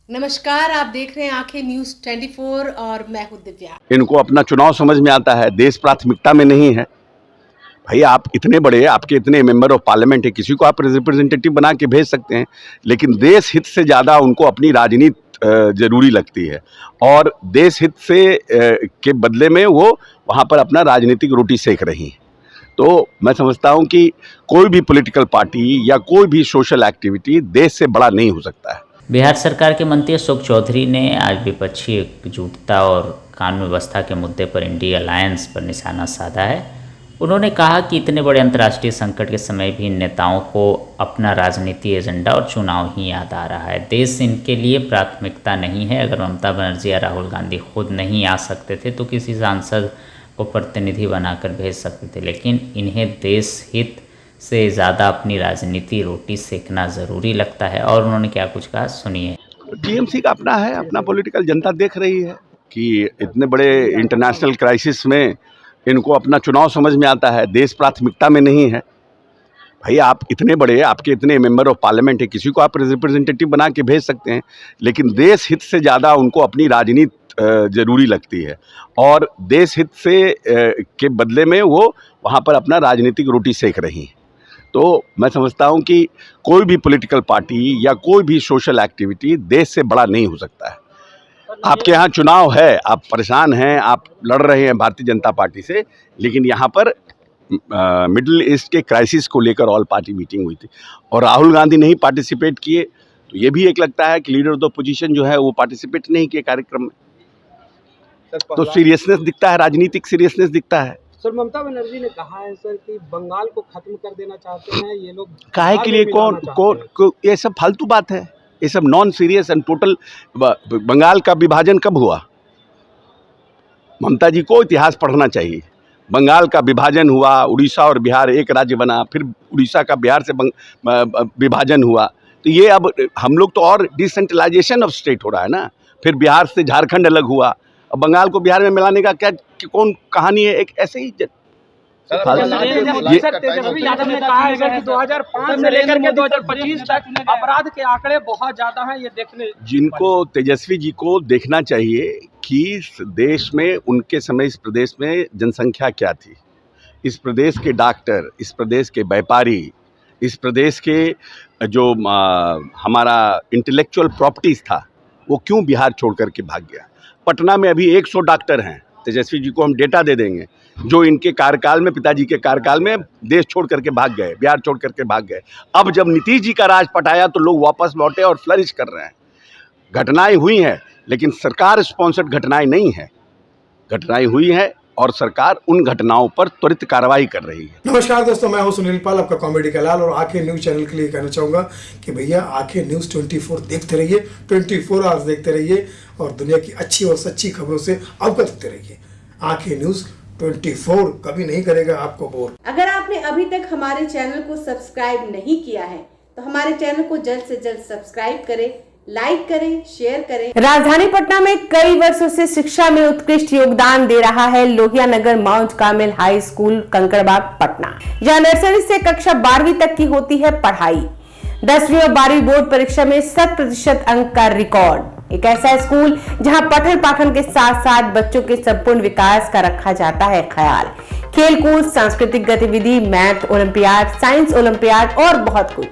नमस्कार, आप देख रहे हैं आंखें न्यूज 24 और मैं हूं दिव्या। इनको अपना चुनाव समझ में आता है, देश प्राथमिकता में नहीं है। भाई आप इतने बड़े, आपके इतने मेंबर ऑफ पार्लियामेंट है, किसी को आप रिप्रेजेंटेटिव बना के भेज सकते हैं, लेकिन देश हित से ज़्यादा उनको अपनी राजनीति जरूरी लगती है और देश हित से के बदले में वो वहाँ पर अपना राजनीतिक रोटी सेक रही हैं। तो मैं समझता हूँ कि कोई भी पॉलिटिकल पार्टी या कोई भी सोशल एक्टिविटी देश से बड़ा नहीं हो सकता है। बिहार सरकार के मंत्री अशोक चौधरी ने आज विपक्षी एकजुटता और कानून व्यवस्था के मुद्दे पर इंडिया अलायंस पर निशाना साधा है। उन्होंने कहा कि इतने बड़े अंतर्राष्ट्रीय संकट के समय भी इन नेताओं को अपना राजनीति एजेंडा और चुनाव ही याद आ रहा है। देश इनके लिए प्राथमिकता नहीं है। अगर ममता बनर्जी या राहुल गांधी खुद नहीं आ सकते थे तो किसी सांसद को प्रतिनिधि बनाकर भेज सकते थे, लेकिन इन्हें देश हित से ज़्यादा अपनी राजनीति रोटी सेकना ज़रूरी लगता है। और उन्होंने क्या कुछ कहा, सुनिए। टीएमसी का अपना है, अपना पॉलिटिकल जनता देख रही है कि इतने बड़े इंटरनेशनल क्राइसिस में इनको अपना चुनाव समझ में आता है, देश प्राथमिकता में नहीं है। भाई आप इतने बड़े, आपके इतने मेंबर ऑफ पार्लियामेंट है, किसी को आप रिप्रेजेंटेटिव बना के भेज सकते हैं, लेकिन देश हित से ज़्यादा उनको अपनी राजनीति जरूरी लगती है और देश हित से के बदले में वो वहाँ पर अपना राजनीतिक रोटी सेक रही हैं। तो मैं समझता हूँ कि कोई भी पॉलिटिकल पार्टी या कोई भी सोशल एक्टिविटी देश से बड़ा नहीं हो सकता है। आपके यहाँ चुनाव है, आप परेशान हैं, आप लड़ रहे हैं भारतीय जनता पार्टी से, लेकिन यहाँ पर मिडिल ईस्ट के क्राइसिस को लेकर ऑल पार्टी मीटिंग हुई थी और राहुल गांधी नहीं पार्टिसिपेट किए, तो ये भी एक लगता है कि लीडर ऑफ द पोजीशन जो है वो पार्टिसिपेट नहीं किए कार्यक्रम में। तो सीरियसनेस दिखता है, राजनीतिक सीरियसनेस दिखता है। सर, ममता बनर्जी ने कहा है सर कि बंगाल को खत्म कर देना चाहते हैं ये लोग। काहे के लिए? कौन ये सब फालतू बात है, ये सब non serious and total. Bengal का विभाजन कब हुआ? ममता जी को इतिहास पढ़ना चाहिए। बंगाल का विभाजन हुआ, उड़ीसा और बिहार एक राज्य बना, फिर उड़ीसा का बिहार से विभाजन हुआ, तो ये अब हम लोग तो और डिसेंट्रलाइजेशन ऑफ स्टेट हो रहा है ना। फिर बिहार से झारखंड अलग हुआ, अब बंगाल को बिहार में मिलाने का क्या कौन कहानी है? एक ऐसे ही तेजस्वी यादव ने कहा है सर कि 2005 से लेकर के 2025 तक अपराध के आंकड़े बहुत ज्यादा हैं, ये देखने जिनको तेजस्वी जी को देखना चाहिए कि इस देश में उनके समय इस प्रदेश में जनसंख्या क्या थी, इस प्रदेश के डॉक्टर, इस प्रदेश के व्यापारी, इस प्रदेश के जो हमारा इंटेलेक्चुअल प्रॉपर्टीज था, वो क्यों बिहार छोड़ करके भाग गया। पटना में अभी 100 डॉक्टर हैं, तेजस्वी जी को हम डेटा दे देंगे, जो इनके कार्यकाल में, पिताजी के कार्यकाल में देश छोड़ करके भाग गए, बिहार छोड़ करके भाग गए। अब जब नीतीश जी का राज पटाया तो लोग वापस लौटे और फ्लरिश कर रहे हैं। घटनाएं हुई हैं, लेकिन सरकार स्पॉन्सर्ड घटनाएं नहीं है, घटनाएं हुई हैं और सरकार उन घटनाओं पर त्वरित कार्रवाई कर रही है। नमस्कार दोस्तों, मैं हूं सुनील पाल, आपका कॉमेडी का लाल, और आंखें न्यूज चैनल के लिए कहना चाहूंगा कि भैया आंखें न्यूज 24 देखते रहिए, 24 आवर्स देखते रहिए और दुनिया की अच्छी और सच्ची खबरों से अवगत होते रहिए। आंखें न्यूज 24 कभी नहीं करेगा आपको बोर। अगर आपने अभी तक हमारे चैनल को सब्सक्राइब नहीं किया है तो हमारे चैनल को जल्द से जल्द सब्सक्राइब करें, लाइक करें, शेयर करें। राजधानी पटना में कई वर्षों से शिक्षा में उत्कृष्ट योगदान दे रहा है Lohia Nagar Mount Carmel high school Kankarbagh Patna, जहां नर्सरी से कक्षा 12वीं तक की होती है पढ़ाई। 10वीं और 12वीं बोर्ड परीक्षा में 100% अंक का रिकॉर्ड। एक ऐसा स्कूल जहां पठन पाठन के साथ साथ बच्चों के संपूर्ण विकास का रखा जाता है ख्याल। खेलकूद, सांस्कृतिक गतिविधि, मैथ ओलंपियाड, साइंस ओलंपियाड और बहुत कुछ।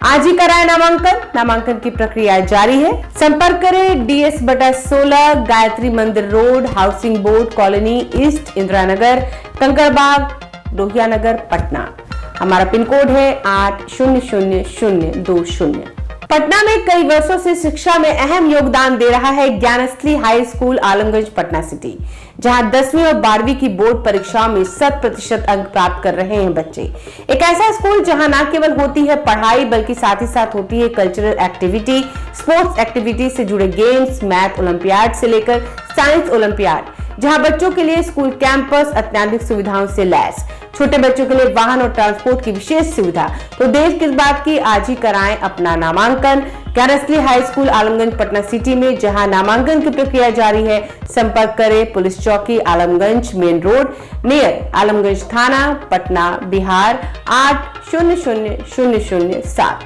आज ही कराए नामांकन। नामांकन की प्रक्रिया जारी है। संपर्क करें DS/16 Gayatri Mandir road, housing board colony east, Indira Nagar, Kankarbagh, Lohia Nagar, Patna. हमारा पिन कोड है 800020। पटना में कई वर्षों से शिक्षा में अहम योगदान दे रहा है Gyansthali high school Alamganj Patna city, जहां 10वीं और 12वीं की बोर्ड परीक्षाओं में 100% अंक प्राप्त कर रहे हैं बच्चे। एक ऐसा स्कूल जहां न केवल होती है पढ़ाई बल्कि साथ ही साथ होती है कल्चरल एक्टिविटी, स्पोर्ट्स एक्टिविटी से जुड़े गेम्स, मैथ ओलंपियाड से लेकर साइंस ओलंपियाड, जहां बच्चों के लिए स्कूल कैंपस अत्याधुनिक सुविधाओं से लैस, छोटे बच्चों के लिए वाहन और ट्रांसपोर्ट की विशेष सुविधा। तो देर किस बात की, आज ही कराएं अपना नामांकन Gyansthali high school Alamganj Patna city में, जहां नामांकन की प्रक्रिया जारी है। संपर्क करें पुलिस चौकी Alamganj main road near Alamganj थाना, पटना, बिहार 800007।